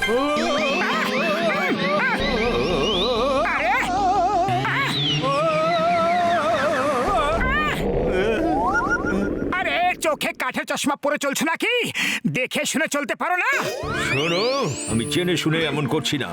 আরে চোখে কাঠের চশমা পরে চলছো নাকি? দেখে শুনে চলতে পারো না? শোনো, আমি জেনে শুনে এমন করছি না,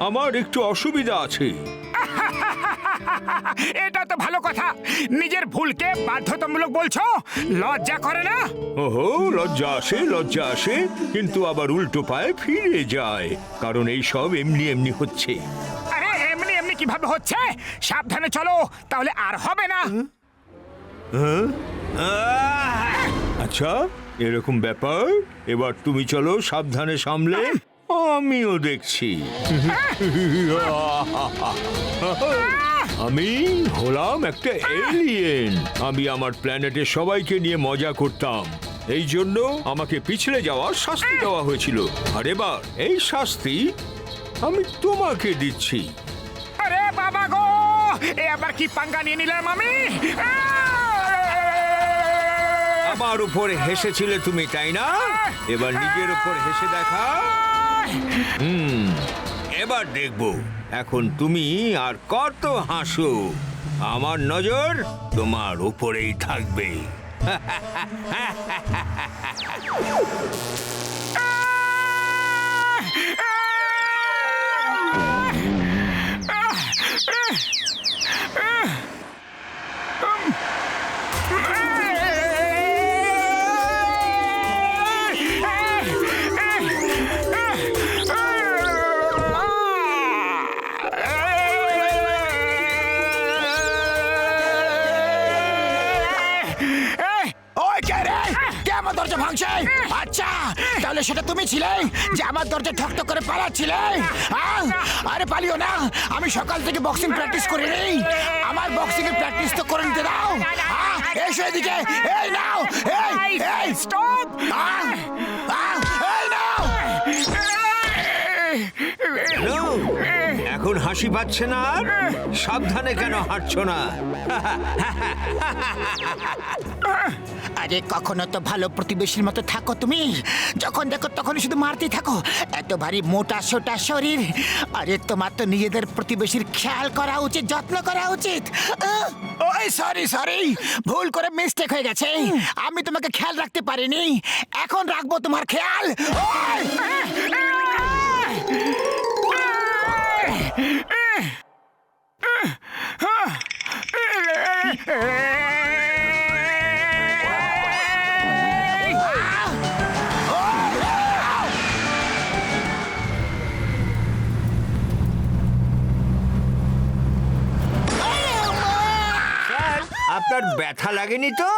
আমার একটু অসুবিধা আছে। এটা তো ভালো কথা। নিজের ভুলকে বাধ্যতামূলক বলছো, লজ্জা করে না? ওহো, লজ্জা আসে, কিন্তু আবার উল্টো পায়ে ফিরে যায়, কারণ এই সব এমনি এমনি হচ্ছে। আরে এমনি এমনি কিভাবে হচ্ছে? সাবধানে চলো, তাহলে আর হবে না। আচ্ছা, এরকম ব্যাপার। এবার তুমি চলো সাবধানে সামলে, আমিও দেখছি। আমি হলাম একটা এলিয়েন। আমি আমার প্ল্যানেটে সবাইকে নিয়ে মজা করতাম, এই জন্য আমাকে পিছলে যাওয়ার শাস্তি দেওয়া হয়েছিল। আর এবার এই শাস্তি আমি তোমাকে দিচ্ছি। আরে বাবা গো, এ আবার কি পাঙ্গা নিয়ে নিলাম আমি? আমার উপরে হেসেছিলে তুমি, তাই না? এবার নিজের উপর হেসে দেখা। এবার দেখবো এখন তুমি আর কত হাসো। আমার নজর তোমার উপরেই থাকবে। দরজা ভাঙছে? আচ্ছা, তাহলে সেটা তুমি ছিলে যে আমার দরজা ঠকঠক করে পালাচ্ছিলে? আরে পালিও না, আমি সকাল থেকে বক্সিং প্র্যাকটিস করে নেই। আমার বক্সিং এর প্র্যাকটিস তো করে নিতে দাও। এসো এদিকে, এই নাও, এই স্টপ, এই নাও। এখন হাসি পাচ্ছে না? আর সাবধানে কেন হাঁটছো না? আরে কখনো তো ভালো প্রতিবেশীর মতো থাকো তুমি, যখন দেখো তখন শুধু মারতেই থাকো। এত ভারী মোটা সোটা শরীর। আরে তোমার তো নিজেদের প্রতিবেশীর খেয়াল করা উচিত, যত্ন করা উচিত। ওই সরি, ভুল করে মিস্টেক হয়ে গেছে। আমি তোমাকে খেয়াল রাখতে পারিনি, এখন রাখবো তোমার খেয়াল। আপনার ব্যথা লাগেনি তো?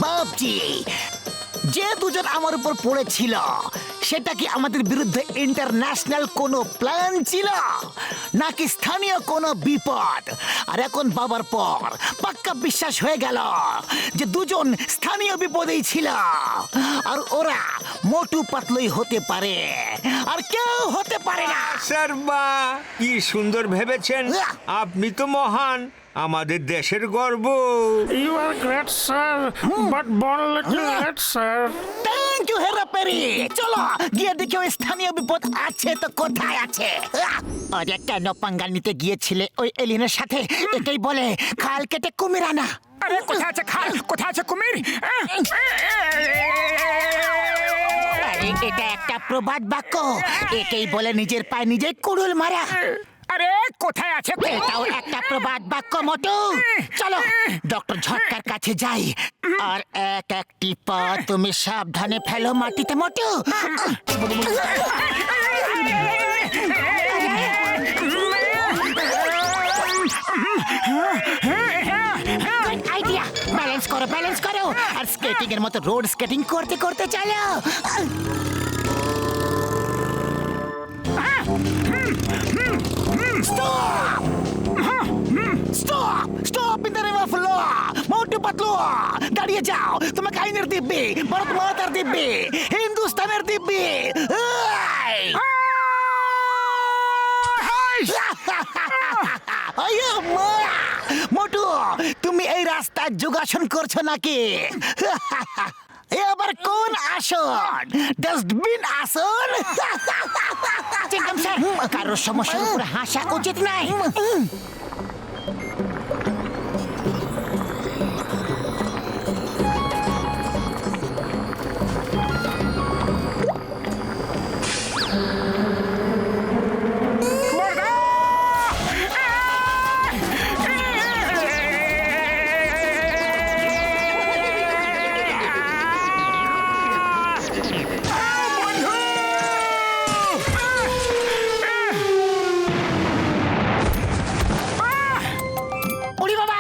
বাপজি, যে দুজন আমার উপর পড়েছিল সেটা কি আমাদের বিরুদ্ধে ইন্টারন্যাশনাল কোনো প্ল্যান ছিল, নাকি স্থানীয় কোনো বিপদ? আর এখন বাবার পর পাক্কা বিশ্বাস হয়ে গেল যে দুজন স্থানীয় বিপদেই ছিল। আর ওরা মোটু পাতলুই হতে পারে, আর কেউ হতে পারে না। স্যার, বা কি সুন্দর ভেবেছেন। আপনি তো মহান, আমাদের দেশের গর্ব। You are great, sir, but born a little late, sir. Thank you হেরাপেরি। চলো গিয়ে দেখি ওই স্থানীয় বিপদ আছে তো কোথায় আছে। আরে কেন পাঙ্গা নিতে গিয়েছিলে ওই এলিনের সাথে? এটাই বলে খাল কেটে কুমির আনা। আরে কোথায় আছে খাল, কোথায় আছে কুমির? আরে এটা একটা প্রবাদ বাক্য, এটাই বলে নিজের পায়ে নিজে কুড়ুল মারা। আরে কোথায় আছে? এটাও একটা প্রবাদ বাক্য মোটু। চলো ডক্টর ঝটকার কাছে যাই, আর এক একটি পা তুমি সাবধানে ফেলো মাটিতে মোটু। আইডিয়া, ব্যালেন্স করো আর স্কেটিং এর মতো রোড স্কেটিং করতে করতে চলো। Stop in the river flow. Motu Patlu দাঁড়িয়ে যাও, তোমাকে আইনের দিব্যি, ভারত মাতার দিব্যি, হিন্দুস্তানের দিব্যি। আয়া মা! মোটু, তুমি এই রাস্তার যোগাসন করছো নাকি? এ আবার কোন আসন? ডাস্টবিন আসন? চিংগাম স্যার, কারোর সমস্যার উপরে হাসা উচিত নাই। ওরে বাবা!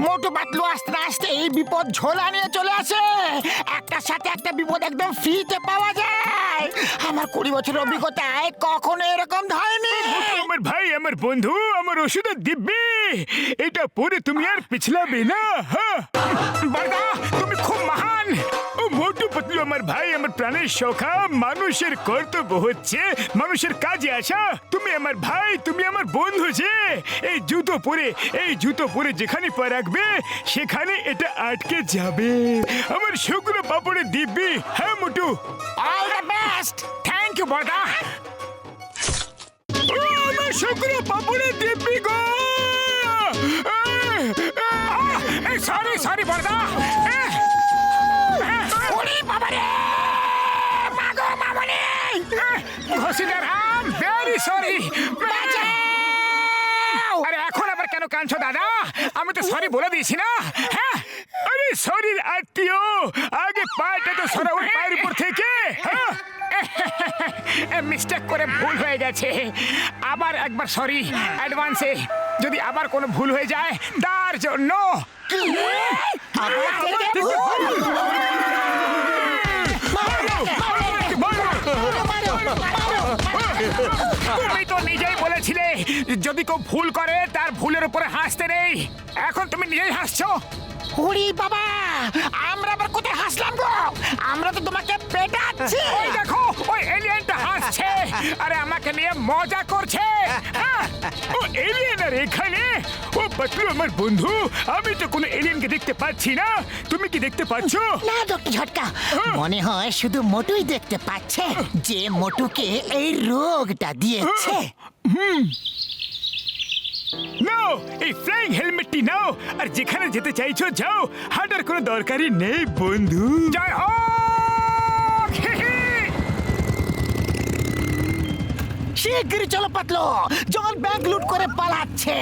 মোটু পাতলু আস্তে আস্তে এই বিপদ ঝোলা নিয়ে চলে আসে। একটার সাথে একটা বিপদ একদম ফ্রিতে পাওয়া যায়। আমার 20 বছরের অভিজ্ঞতায় কখনো এরকম হয়নি। আমার ভাই, আমার বন্ধু, আমার ওষুধের দিব্যি, এটা পরে তুমি আর পিছলাবে না। হ্যাঁ বাবা, তুমি খুব মহান। ও মোটু পাতলু আমার ভাই, আমার প্রাণের সখা। মানুষের কর্তব্য হচ্ছে মানুষের কাজে আসা। তুমি আমার ভাই, তুমি আমার বন্ধু। যে এই জুতো পরে যেখানে পা রাখবে সেখানে এটা আটকে যাবে। আমার শুকনো পাপড়ের দিব্যি। হ্যাঁ Motu, all the best. Thank you বড়দা। আমার শুকনো পাপড়ের দিব্যি গো। সরি বড়দা। ওরে বাবা রে! মাগো মামনি! ঘসিদারাম, ভেরি সরি। আরে এখন আবার কেন কাঁদছো দাদা? আমি তো সরি বলে দিয়েছি না। হ্যাঁ, আরে সরির আত্মীয়, আগে পাটা তো সরাও পায়ের উপর থেকে। মিস্টেক করে ভুল হয়ে গেছে। আবার একবার সরি অ্যাডভান্সে। যদি আবার কোনো ভুল হয়ে যায় তার জন্য। আমার থেকে ভুল! তুমি তো নিজেই বলেছিলে যদি কেউ ভুল করে তার ভুলের উপরে হাসতে নেই। এখন তুমি নিজেই হাসছো। ওরে বাবা! আমরা আবার কোথায় হাসলাম গো? আমরা তো তোমাকে পেটাচ্ছি। ওই দেখো, ওই এলিয়েনটা হাসছে। আরে আমাকে নিয়ে মজা করছে। হ্যাঁ, ও এলিয়েন আর এখানে। ও পাতলু আমার বন্ধু, আমি তো কোনো এলিয়েনকে দেখতে পাচ্ছি না। তুমি কি দেখতে পাচ্ছো? না ডক্টর ঝটকা, মনে হয় শুধু মোটুই দেখতে পাচ্ছে যে মোটুকে এই রোগটা দিয়েছে। নাও এই ফ্লাইং হেলমেটটি নাও, আর যেখানে যেতে চাইছো যাও। হাঁটার কোনো দরকারই নেই বন্ধু। জয় হোক! শিগগিরই চলো পাতলো, জন ব্যাংক লুট করে পালাচ্ছে।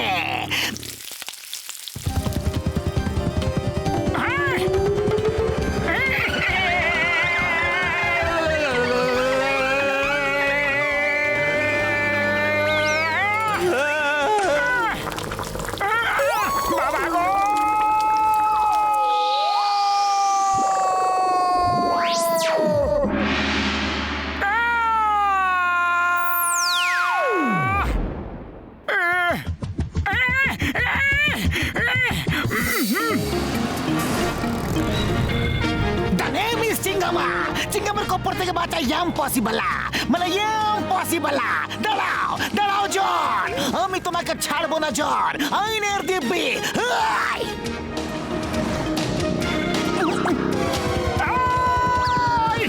বাবা গো! The name is চিঙ্গামা। চিঙ্গামার কপর থেকে বাঁচা ইম্পসিবল, মানে ইম্পসিবল। দাঁড়াও দাঁড়াও জন, আমি তোমাকে ছাড়বো না জন। আইনের দিব্যি। হাই! আই!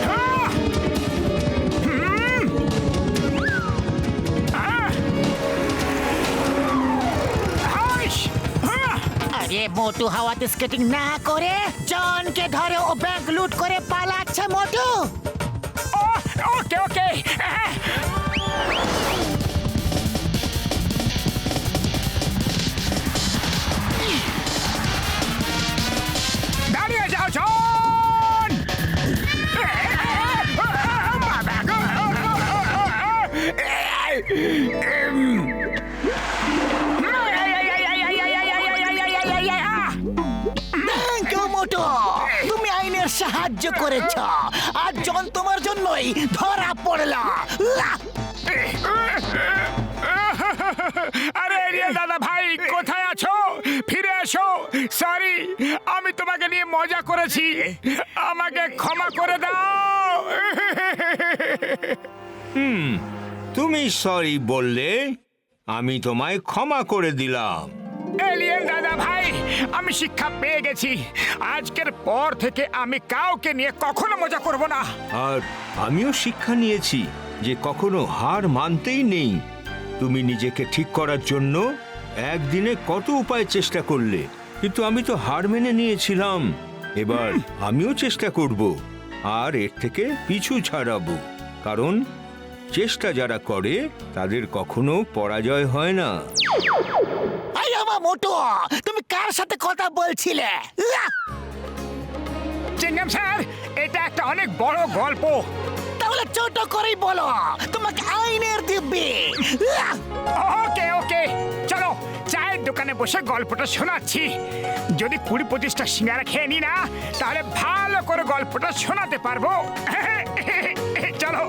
হ্যাঁ! হুম! হাইশ! হ্যাঁ! আরে মোটু হাওয়াতে স্কেটিং না করে জনকে ধরে ও ব্যাংক লুট করে পালাচ্ছে মোটু। ওকে ওকে। দাঁড়িয়ে যাও জন। থ্যাংক ইউ মোটু, তুমি আইনের সাহায্য করেছ, আর জন তোমার জন্যই ধরা পড়ল। আরে এরিয়া দাদা ভাই, কোথায় আছো? ফিরে এসো। সরি, আমি তোমাকে নিয়ে মজা করেছি। আমাকে ক্ষমা করে দাও। তুমি সরি বললে, আমি তোমায় ক্ষমা করে দিলাম। এলিয়েন দাদা ভাই, আমি শিক্ষা পেয়ে গেছি। আজকের পর থেকে আমি কাউকে নিয়ে কখনো মজা করব না। আর আমিও শিক্ষা নিয়েছি যে কখনো হার মানতেই নেই। তুমি নিজেকে ঠিক করার জন্য একদিনে কত উপায় চেষ্টা করলে, কিন্তু আমি তো হার মেনে নিয়েছিলাম। এবার আমিও চেষ্টা করব আর এর থেকে পিছু ছাড়াবো, কারণ চেষ্টা যারা করে তাদের কখনো পরাজয় হয় না। এই আমার মোটু, তুমি কার সাথে কথা বলছিলে? উয়া! চিংগাম স্যার, এটা একটা অনেক বড় গল্প। তাহলে ছোট করেই বলো, তোমাকে আইনের দিব্যি। উয়া! ওকে ওকে, চলো চায়ের দোকানে বসে গল্পটা শোনাচ্ছি। যদি 20-25টা সিঙ্গারা খেয়ে নি না, তাহলে ভালো করে গল্পটা শোনাতে পারবো। চলো।